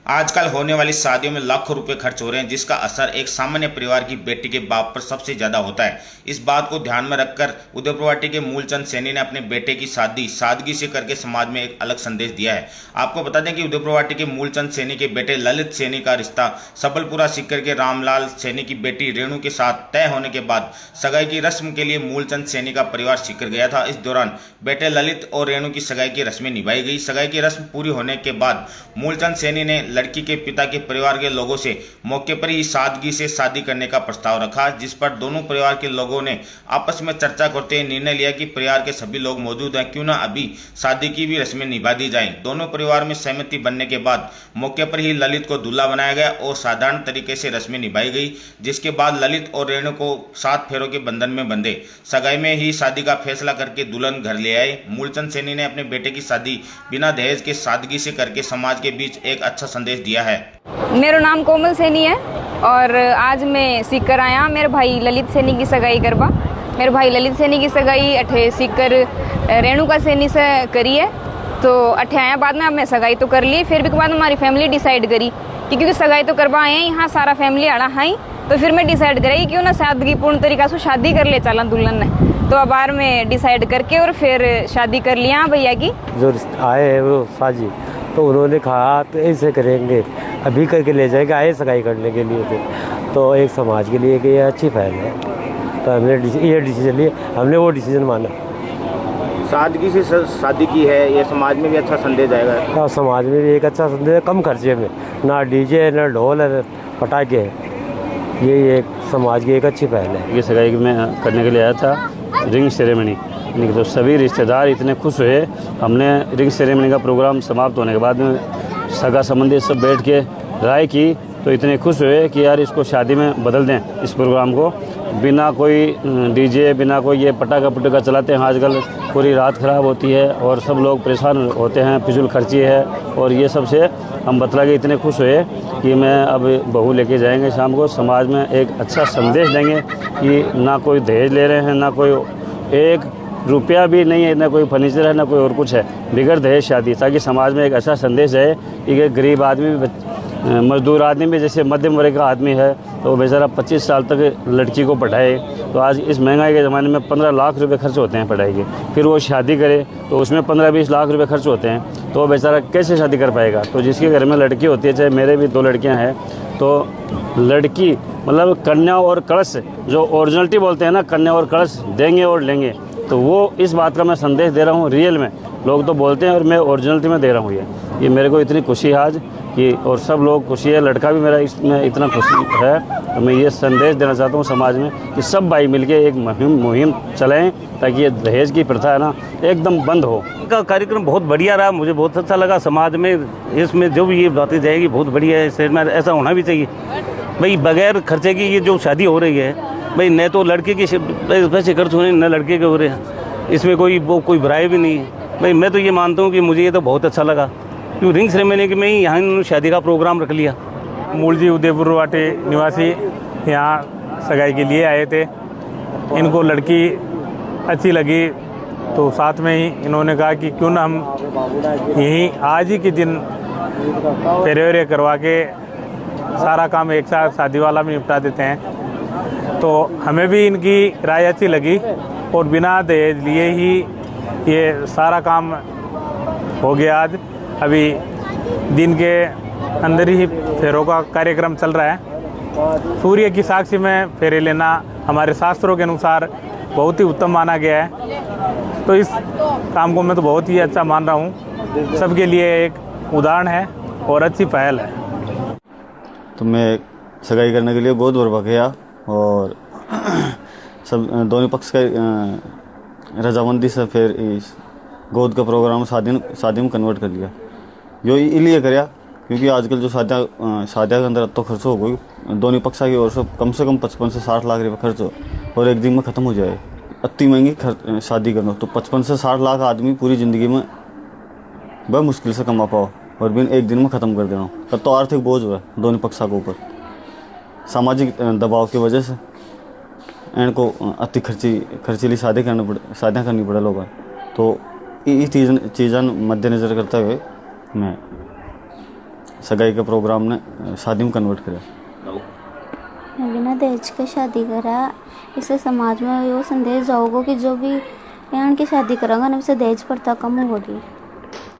आजकल होने वाली शादियों में लाखों रुपए खर्च हो रहे हैं, जिसका असर एक सामान्य परिवार की बेटी के बाप पर सबसे ज्यादा होता है। इस बात को ध्यान में रखकर उदयपुरवाटी के मूलचंद सैनी ने अपने बेटे की शादी सादगी से करके समाज में एक अलग संदेश दिया है। आपको बता दें कि उदयपुरवाटी के मूलचंद सैनी के बेटे ललित सैनी का रिश्ता सबलपुरा सीकर के रामलाल सैनी की बेटी रेणु के साथ तय होने के बाद सगाई की रस्म के लिए मूलचंद सैनी का परिवार सीकर गया था। इस दौरान बेटे ललित और रेणु की सगाई की रस्में निभाई गई। सगाई की रस्म पूरी होने के बाद मूलचंद सैनी ने लड़की के पिता के परिवार के लोगों से मौके पर ही सादगी से शादी करने का प्रस्ताव रखा, जिस पर दोनों परिवार के लोगों ने आपस में चर्चा करते हुए निर्णय लिया कि परिवार के सभी लोग मौजूद हैं, क्यों ना अभी शादी की भी रस्में निभा दी जाएं। दोनों परिवार में सहमति बनने के बाद मौके पर ही ललित को दूल्हा बनाया गया और साधारण तरीके से रस्में निभाई गई, जिसके बाद ललित और रेणु को 7 फेरों के बंधन में बंधे। सगाई में ही शादी का फैसला करके दुल्हन घर ले आए। मूलचंद सैनी ने अपने बेटे की शादी बिना दहेज के सादगी से करके समाज के बीच एक अच्छा संदेश दिया है। मेरा नाम कोमल सैनी है और आज मैं सीकर आया मेरे भाई ललित सैनी की सगाई करवा। मेरे भाई ललित सैनी की सगाई अठे सीकर रेणुका सैनी से करी है, तो अठे आया बाद में अब मैं सगाई तो कर ली। फिर भी के बाद हमारी फैमिली डिसाइड करी कि क्योंकि सगाई तो करवा आए हैं यहाँ सारा फैमिली आड़ा है, तो फिर मैं डिसाइड करी क्यों ना सादगीपूर्ण तरीका से शादी कर ले चला दुल्हन ने। तो अब बार में डिसाइड करके और फिर शादी कर लिया भैया की। जो आए हैं वो साजी, तो उन्होंने कहा तो ऐसे करेंगे, अभी करके ले जाएंगे, आए सगाई करने के लिए। तो एक समाज के लिए कि ये अच्छी पहल है, तो हमने ये डिसीजन लिया, हमने वो डिसीजन माना। सादगी से शादी की है, ये समाज में भी अच्छा संदेश जाएगा। हाँ, समाज में भी एक अच्छा संदेश है, कम खर्चे में, ना डीजे है ना ढोल है पटाखे है। ये एक समाज की एक अच्छी पहल है। ये सगाई में करने के लिए आया था रिंग सेरेमनी, तो सभी रिश्तेदार इतने खुश हुए। हमने रिंग सेरेमनी का प्रोग्राम समाप्त होने के बाद में सगा संबंधी सब बैठ के राय की, तो इतने खुश हुए कि यार इसको शादी में बदल दें, इस प्रोग्राम को। बिना कोई डीजे, बिना कोई ये पटाखा पटाखा चलाते हैं, आजकल पूरी रात ख़राब होती है और सब लोग परेशान होते हैं, फिजूल खर्ची है। और ये सब से हम बतला के इतने खुश हुए कि मैं अब बहू लेके जाएंगे शाम को, समाज में एक अच्छा संदेश देंगे कि ना कोई दहेज ले रहे हैं, ना कोई एक रुपया भी नहीं है, ना कोई फर्नीचर है, ना कोई और कुछ है, बिगड़ दहेज शादी, ताकि समाज में एक अच्छा संदेश जाए कि गरीब आदमी, मजदूर आदमी भी, जैसे मध्यम वर्ग का आदमी है तो वो बेचारा 25 साल तक लड़की को पढ़ाए, तो आज इस महंगाई के ज़माने में 15 लाख रुपए खर्च होते हैं पढ़ाई के, फिर वो शादी करे तो उसमें 15-20 लाख रुपए खर्च होते हैं, तो वो बेचारा कैसे शादी कर पाएगा। तो जिसके घर में लड़की होती है, चाहे मेरे भी 2 लड़कियाँ हैं, तो लड़की मतलब कन्या और कलश, जो ओरिजिनलिटी बोलते हैं ना, कन्या और कलश देंगे और लेंगे, तो वो इस बात का मैं संदेश दे रहा हूँ रियल में। लोग तो बोलते हैं और मैं ओरिजिनलिटी में दे रहा हूँ। ये मेरे को इतनी खुशी है आज कि, और सब लोग खुशी है, लड़का भी मेरा इसमें इतना खुशी है। तो मैं ये संदेश देना चाहता हूँ समाज में कि सब भाई मिलके एक मुहिम चलाएं, ताकि ये दहेज की प्रथा है ना एकदम बंद हो। का कार्यक्रम बहुत बढ़िया रहा, मुझे बहुत अच्छा लगा। समाज में इसमें जो भी ये बातें जाएगी बहुत बढ़िया है, शहर में ऐसा होना भी चाहिए भाई। बगैर खर्चे की ये जो शादी हो रही है भाई, न तो लड़के के पैसे खर्च हो रहे हैं न लड़के के हो रहे हैं, इसमें कोई बुराई भी नहीं है भाई। मैं तो ये मानता हूँ कि मुझे ये तो बहुत अच्छा लगा क्योंकि रिंग सेरेमनी के में ही यहाँ शादी का प्रोग्राम रख लिया। मूल जी उदयपुरवाटी निवासी यहाँ सगाई के लिए आए थे, इनको लड़की अच्छी लगी, तो साथ में ही इन्होंने कहा कि क्यों ना हम यहीं आज ही के दिन फेरे वेरे करवा के सारा काम एक साथ शादी वाला में निपटा देते हैं। तो हमें भी इनकी राय अच्छी लगी और बिना दहेज लिए ही ये सारा काम हो गया। आज अभी दिन के अंदर ही फेरों का कार्यक्रम चल रहा है। सूर्य की साक्षी में फेरे लेना हमारे शास्त्रों के अनुसार बहुत ही उत्तम माना गया है, तो इस काम को मैं तो बहुत ही अच्छा मान रहा हूँ। सबके लिए एक उदाहरण है और अच्छी पहल है। तो मैं सगाई करने के लिए गोद भरवा गया और सब दोनों पक्ष का रजामंदी से फिर इस गोद का प्रोग्राम शादी में कन्वर्ट कर लिया। यो इसलिए कराया क्योंकि आजकल जो शादियाँ के अंदर तो खर्च हो गई, दोनों पक्षा की ओर से कम 55 से 60 लाख रुपये खर्च हो और एक दिन में ख़त्म हो जाए। इतनी महंगी शादी करना, तो 55 से 60 लाख आदमी पूरी ज़िंदगी में बहुत मुश्किल से कमा पाओ और बिन एक दिन में ख़त्म कर देना, तब तो आर्थिक बोझ हुआ है दोनों पक्षा के ऊपर। सामाजिक दबाव की वजह से इनको अति खर्चीली शादियाँ करनी पड़े लोग। तो ये चीज़ें मद्देनज़र करते हुए मैं सगाई के प्रोग्राम ने शादी में कन्वर्ट करा। बिना दहेज के शादी करा, इससे समाज में वो संदेश जाओगे कि जो भी बहन की शादी करांगा ना, उससे दहेज प्रथा कम होगी।